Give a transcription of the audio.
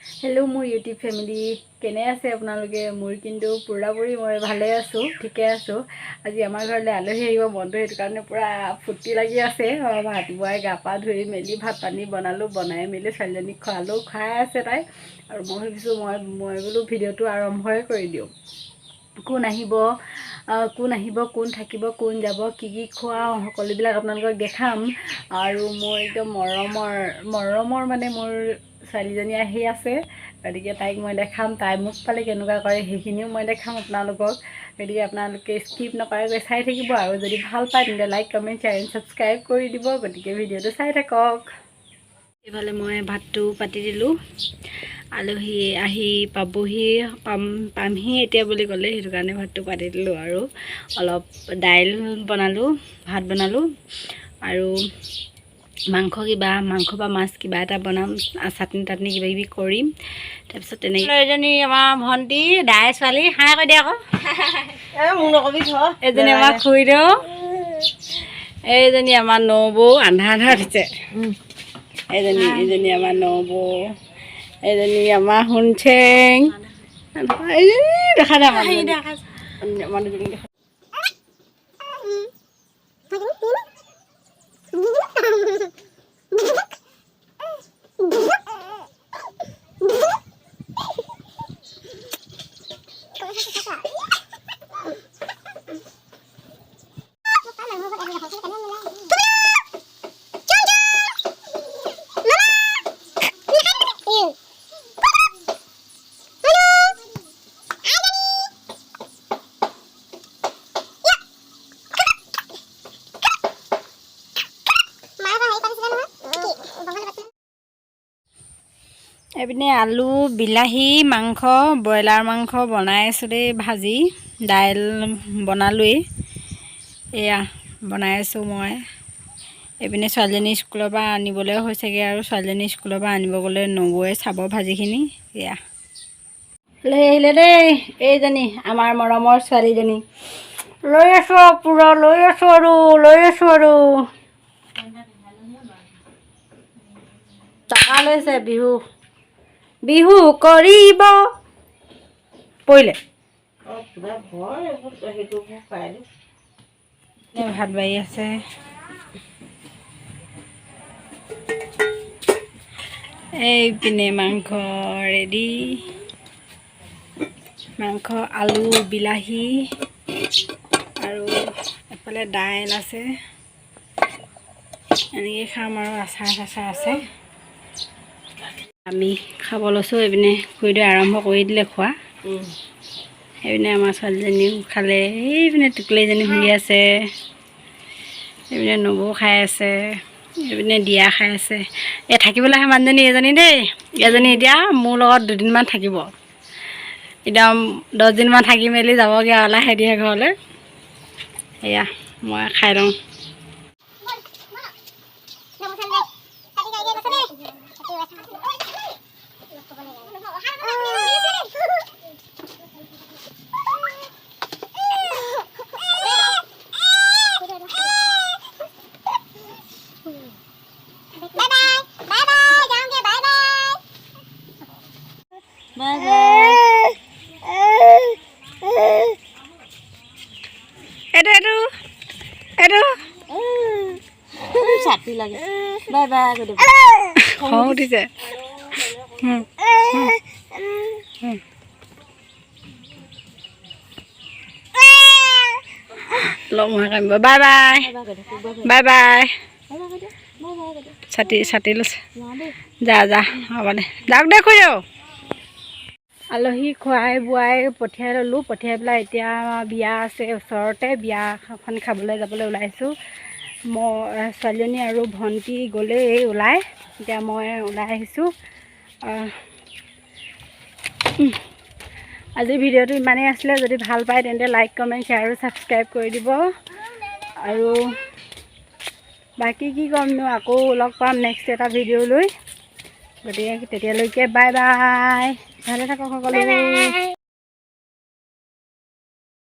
Hello मोर YouTube family केने आछे आपनालोके मोर किन्तु पुरापुरी मैं भाले आछो ठीके आछो। आज आमार घरले आलही आहिब बंधु हेतु कारणे पुरा फुर्ती लागि आछे। रातिपुवाई गा पा धुई मेली भात पानी बनालो बनाई मेली छोवालीजनीक खुवालो खाई आछे ताई आरु मैं भाबिছো मैं बोलो भिडिओটো आरम्भই কৰি दिওঁ। কোন আহিব কোন থাকিব কোন যাব কি খুৱাও সকলোবিলাক আপোনালোকক দেখাম। আৰু মোৰ একদম মৰমৰ মানে মোৰ ছোৱালীজনী আহি আছে গতিকে তাইক মই দেখাম তাই মোক পালে কেনেকুৱা কৰে সেইখিনিও মই দেখাম আপোনালোকক। গতিকে আপোনালোকে স্কিপ নকৰাকৈ চাই থাকিব আৰু যদি ভাল পায় তেন্তে like comment share and subscribe কৰি দিব। গতিকে ভিডিঅ'টো চাই থাকক। এইফালে মই ভাতটো পাতি দিলোঁ। আলহী আহি পামহি এতিয়া বুলি ক'লে সেইটো কাৰণে ভাতটো পাতি দিলোঁ আৰু অলপ দাইল বনালোঁ ভাত বনালোঁ আৰু মাংস বা মাছ কিবা এটা বনাম চাটনি তাটনি কিবা কিবি কৰিম। তাৰপিছত তেনেকৈ এজনী আমাৰ ভণ্টি দাই ছোৱালী হাই কৈ দিয়া আকৌ মোক নকবি এজনী আমাৰ খুৰীদেউ এইজনী আমাৰ নবৌ আন্ধা উঠিছে। এইজনী আমাৰ নবৌ এইজনী আমাৰ শুনছেং এইজনী দেখা নাই আমাৰ দুজনী দেখা এপিনে আলু বিলাহী মাংস ব্ৰইলাৰ মাংস বনাই আছোঁ দেই ভাজি দাইল বনালোৱেই এয়া বনাই আছোঁ মই। এপিনে ছোৱালীজনী স্কুলৰ পৰা আনিবলৈ হৈছেগৈ আৰু ছোৱালীজনী স্কুলৰ পৰা আনিব গ'লে নবৌৱে চাব ভাজিখিনি। এয়া আহিলে দেই এইজনী আমাৰ মৰমৰ ছোৱালীজনী লৈ আছোঁ পুৰা লৈ আছোঁ আৰু টকা লৈছে বিহু কৰিব পৰিলে ভাত বাঢ়ি আছে। এইপিনে মাংস ৰেডি মাংস আলু বিলাহী আৰু এফালে দাইল আছে এনেকৈ খাম আৰু আচাৰ আছে। আমি খাব লৈছোঁ। এইপিনে খুৰীদেৱে আৰম্ভ কৰি দিলে খোৱা। এইপিনে আমাৰ ছোৱালীজনীও খালে। এইপিনে টোকলিজনী শুই আছে। এইপিনে নবৌ খাই আছে। এইপিনে দিয়া খাই আছে। থাকিবলৈ আহে মানুহজনী এজনী দেই এজনী এতিয়া মোৰ লগত দুদিনমান থাকিব। একদম 10 দিনমান থাকি মেলি যাবগৈ আৰু লাহে দিয়ে ঘৰলৈ। এয়া মই খাই লওঁ। ছাতি লাগে বাই বাই কৰি দিব খং উঠিছে। লগ মই কামিব বাই বাই ছাতি লৈছে যা হ'ব দে যাওক দে খুৰী আলহী খুৱাই বোৱাই পঠিয়াই ল'লোঁ। পঠিয়াই পেলাই এতিয়া বিয়া আছে ওচৰতে বিয়াখন খাবলৈ যাবলৈ ওলাইছোঁ। মই ছোৱালীজনী আৰু ভণ্টি গ'লেই ওলাই এতিয়া মই ওলাই আহিছোঁ। আজিৰ ভিডিঅ'টো ইমানেই আছিলে। যদি ভাল পায় তেন্তে লাইক কমেণ্ট শ্বেয়াৰ আৰু ছাবস্ক্ৰাইব কৰি দিব। আৰু বাকী কি ক'মনো আকৌ লগ পাম নেক্সট এটা ভিডিঅ' লৈ। গতিকে তেতিয়ালৈকে বাই বাই ভালে থাকক সকলো।